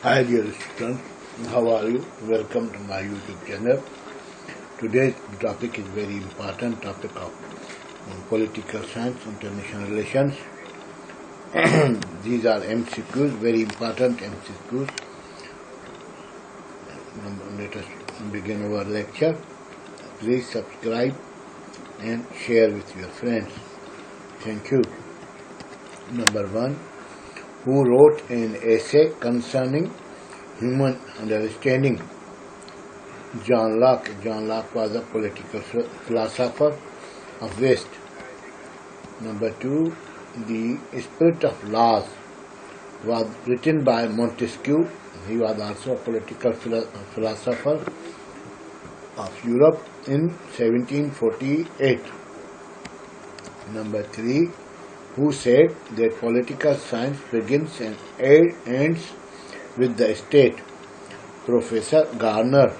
Hi dear students, how are you? Welcome to my YouTube channel. Today's topic is very important topic of political science, international relations. These are MCQs, very important MCQs. Let us begin our lecture. Please subscribe and share with your friends. Thank you. Number 1. Who wrote an essay concerning human understanding? John Locke. John Locke was a political philosopher of West. Number 2. The Spirit of Laws was written by Montesquieu. He was also a political philosopher of Europe in 1748. Number 3. Who said that political science begins and ends with the state? Professor Garner.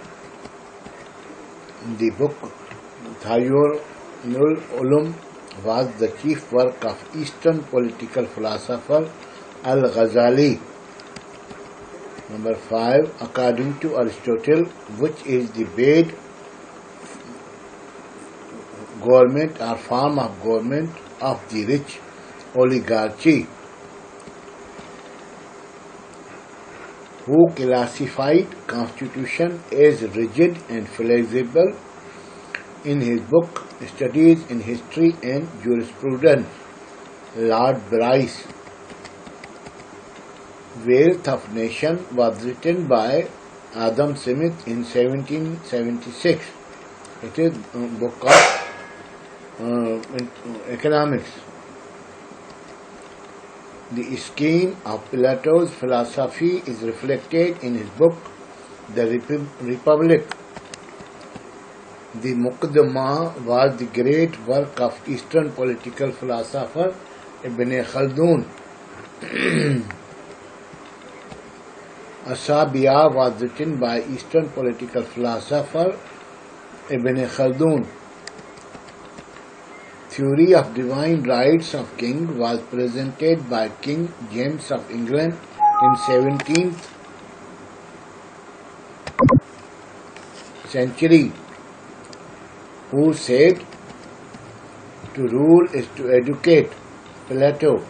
The book Thayyurul Ulum was the chief work of Eastern political philosopher Al-Ghazali. Number 5. According to Aristotle, which is the bad government or form of government of the rich? Oligarchy. Who classified constitution as rigid and flexible in his book Studies in History and Jurisprudence? Lord Bryce. Wealth of Nation was written by Adam Smith in 1776. It is a book of economics. The scheme of Plato's philosophy is reflected in his book, The Republic. The Muqaddimah was the great work of Eastern political philosopher Ibn Khaldun. Asabiya was written by Eastern political philosopher Ibn Khaldun. Theory of divine rights of king was presented by King James of England in 17th century, who said to rule is to educate? Plato.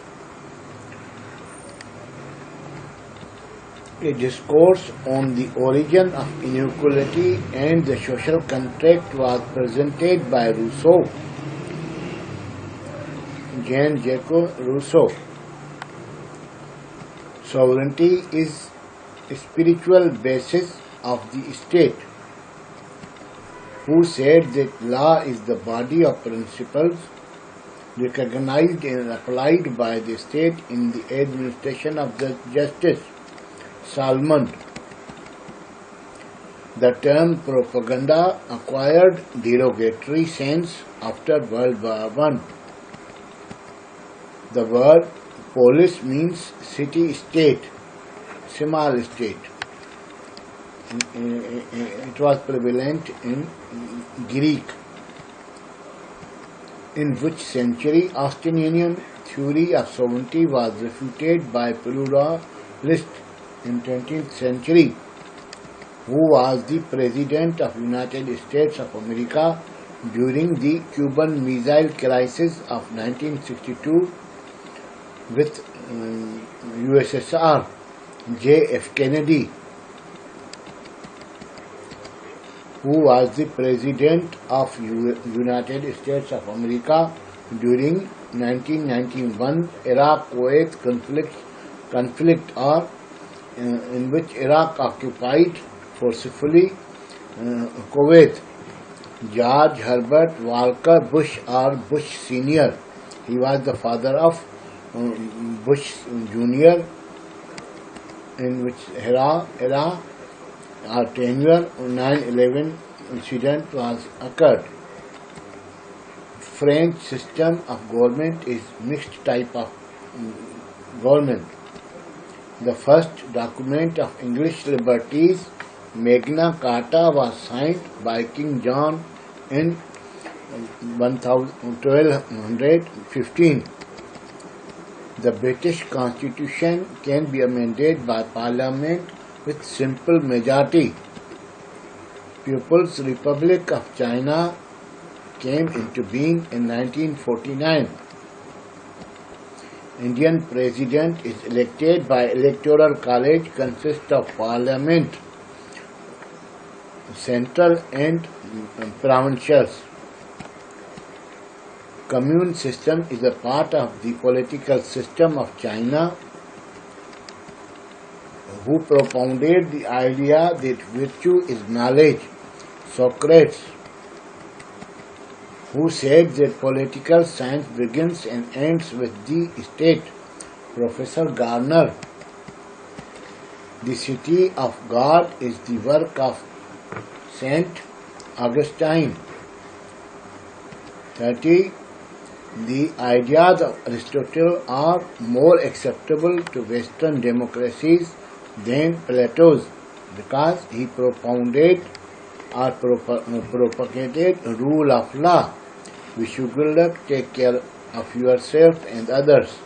A discourse on the origin of inequality and the social contract was presented by Rousseau. Jean-Jacques Rousseau. Sovereignty is a spiritual basis of the state. Who said that law is the body of principles recognized and applied by the state in the administration of the justice? Salmond. The term propaganda acquired derogatory sense after World War I. The word polis means city-state, small state. It was prevalent in Greek. In which century Austinian theory of sovereignty was refuted by pluralists? In 20th century. Who was the President of United States of America during the Cuban Missile Crisis of 1962 with USSR? J.F. Kennedy. Who was the President of United States of America during 1991 Iraq-Kuwait conflict or in which Iraq occupied forcefully Kuwait? George Herbert Walker Bush or Bush Sr. He was the father of Bush Jr. in which era or tenure 9/11 incident was occurred. French system of government is mixed type of government. The first document of English liberties, Magna Carta, was signed by King John in 1215. The British Constitution can be amended by Parliament with simple majority. People's Republic of China came into being in 1949. Indian President is elected by Electoral College, consists of Parliament, Central and Provincials. Commune system is a part of the political system of China. Who propounded the idea that virtue is knowledge? Socrates. Who said that political science begins and ends with the state? Professor Garner. The city of God is the work of Saint Augustine. 30. The ideas of Aristotle are more acceptable to Western democracies than Plato's because he propounded or propagated rule of law. Wish you good luck. Take care of yourself and others.